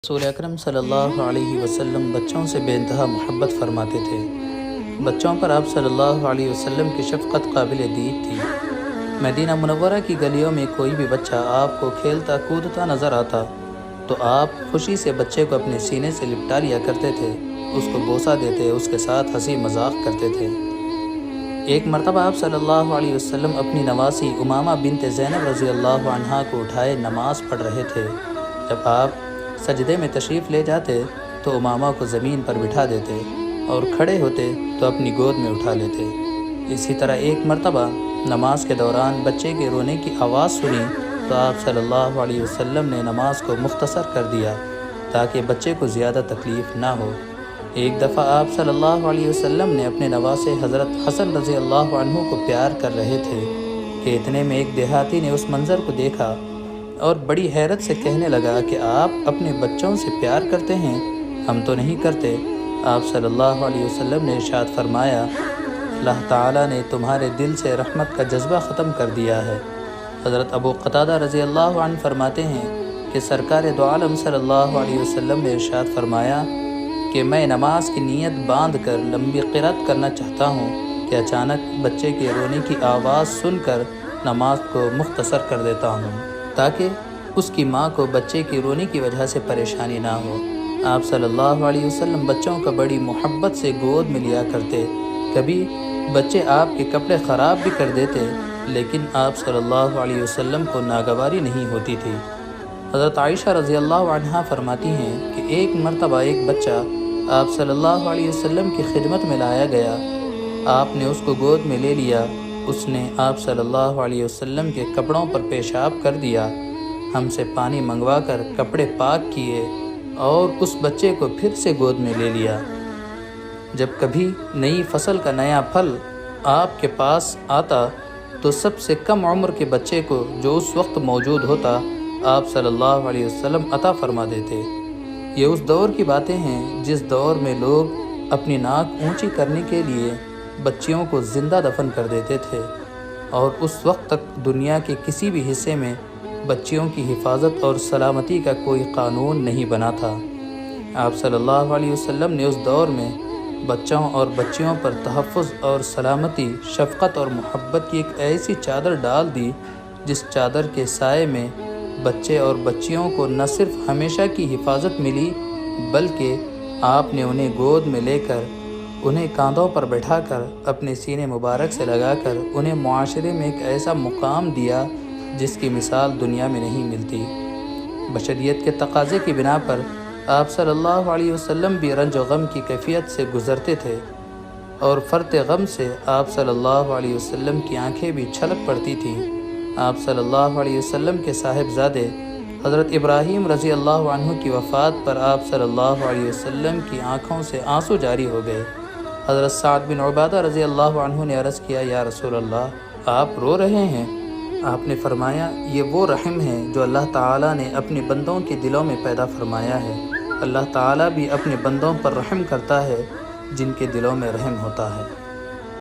رسول اکرم صلی اللہ علیہ وسلم بچوں سے بے انتہا محبت فرماتے تھے۔ بچوں پر آپ صلی اللہ علیہ وسلم کی شفقت قابل دید تھی۔ مدینہ منورہ کی گلیوں میں کوئی بھی بچہ آپ کو کھیلتا کودتا نظر آتا تو آپ خوشی سے بچے کو اپنے سینے سے لپٹا لیا کرتے تھے، اس کو بوسہ دیتے، اس کے ساتھ ہنسی مذاق کرتے تھے۔ ایک مرتبہ آپ صلی اللہ علیہ وسلم اپنی نواسی امامہ بنت زینب رضی اللہ عنہا کو اٹھائے نماز پڑھ رہے تھے۔ جب آپ سجدے میں تشریف لے جاتے تو امامہ کو زمین پر بٹھا دیتے اور کھڑے ہوتے تو اپنی گود میں اٹھا لیتے۔ اسی طرح ایک مرتبہ نماز کے دوران بچے کے رونے کی آواز سنی تو آپ صلی اللہ علیہ وسلم نے نماز کو مختصر کر دیا تاکہ بچے کو زیادہ تکلیف نہ ہو۔ ایک دفعہ آپ صلی اللہ علیہ وسلم نے اپنے نواسے حضرت حسن رضی اللہ عنہ کو پیار کر رہے تھے کہ اتنے میں ایک دیہاتی نے اس منظر کو دیکھا اور بڑی حیرت سے کہنے لگا کہ آپ اپنے بچوں سے پیار کرتے ہیں، ہم تو نہیں کرتے۔ آپ صلی اللہ علیہ وسلم نے ارشاد فرمایا، اللہ تعالیٰ نے تمہارے دل سے رحمت کا جذبہ ختم کر دیا ہے۔ حضرت ابو قتادہ رضی اللہ عنہ فرماتے ہیں کہ سرکار دو عالم صلی اللہ علیہ وسلم نے ارشاد فرمایا کہ میں نماز کی نیت باندھ کر لمبی قرات کرنا چاہتا ہوں کہ اچانک بچے کے رونے کی آواز سن کر نماز کو مختصر کر دیتا ہوں تاکہ اس کی ماں کو بچے کی رونے کی وجہ سے پریشانی نہ ہو۔ آپ صلی اللہ علیہ وسلم بچوں کا بڑی محبت سے گود میں لیا کرتے۔ کبھی بچے آپ کے کپڑے خراب بھی کر دیتے لیکن آپ صلی اللہ علیہ وسلم کو ناگواری نہیں ہوتی تھی۔ حضرت عائشہ رضی اللہ عنہا فرماتی ہیں کہ ایک مرتبہ ایک بچہ آپ صلی اللہ علیہ وسلم کی خدمت میں لایا گیا، آپ نے اس کو گود میں لے لیا، اس نے آپ صلی اللہ علیہ وسلم کے کپڑوں پر پیشاب کر دیا، ہم سے پانی منگوا کر کپڑے پاک کیے اور اس بچے کو پھر سے گود میں لے لیا۔ جب کبھی نئی فصل کا نیا پھل آپ کے پاس آتا تو سب سے کم عمر کے بچے کو جو اس وقت موجود ہوتا آپ صلی اللہ علیہ وسلم عطا فرما دیتے۔ یہ اس دور کی باتیں ہیں جس دور میں لوگ اپنی ناک اونچی کرنے کے لیے بچیوں کو زندہ دفن کر دیتے تھے اور اس وقت تک دنیا کے کسی بھی حصے میں بچیوں کی حفاظت اور سلامتی کا کوئی قانون نہیں بنا تھا۔ آپ صلی اللہ علیہ وسلم نے اس دور میں بچوں اور بچیوں پر تحفظ اور سلامتی، شفقت اور محبت کی ایک ایسی چادر ڈال دی جس چادر کے سائے میں بچے اور بچیوں کو نہ صرف ہمیشہ کی حفاظت ملی بلکہ آپ نے انہیں گود میں لے کر، انہیں کاندھوں پر بٹھا کر، اپنے سینے مبارک سے لگا کر انہیں معاشرے میں ایک ایسا مقام دیا جس کی مثال دنیا میں نہیں ملتی۔ بشریت کے تقاضے کی بنا پر آپ صلی اللہ علیہ وسلم بھی رنج و غم کی کیفیت سے گزرتے تھے اور فرط غم سے آپ صلی اللہ علیہ وسلم کی آنکھیں بھی چھلک پڑتی تھیں۔ آپ صلی اللہ علیہ وسلم کے صاحبزادے حضرت ابراہیم رضی اللہ عنہ کی وفات پر آپ صلی اللہ علیہ وسلم کی آنکھوں سے آنسو جاری ہو گئے۔ حضرت سعد بن عبادہ رضی اللہ عنہ نے عرض کیا، یا رسول اللہ، آپ رو رہے ہیں؟ آپ نے فرمایا، یہ وہ رحم ہے جو اللہ تعالیٰ نے اپنے بندوں کے دلوں میں پیدا فرمایا ہے۔ اللہ تعالیٰ بھی اپنے بندوں پر رحم کرتا ہے جن کے دلوں میں رحم ہوتا ہے۔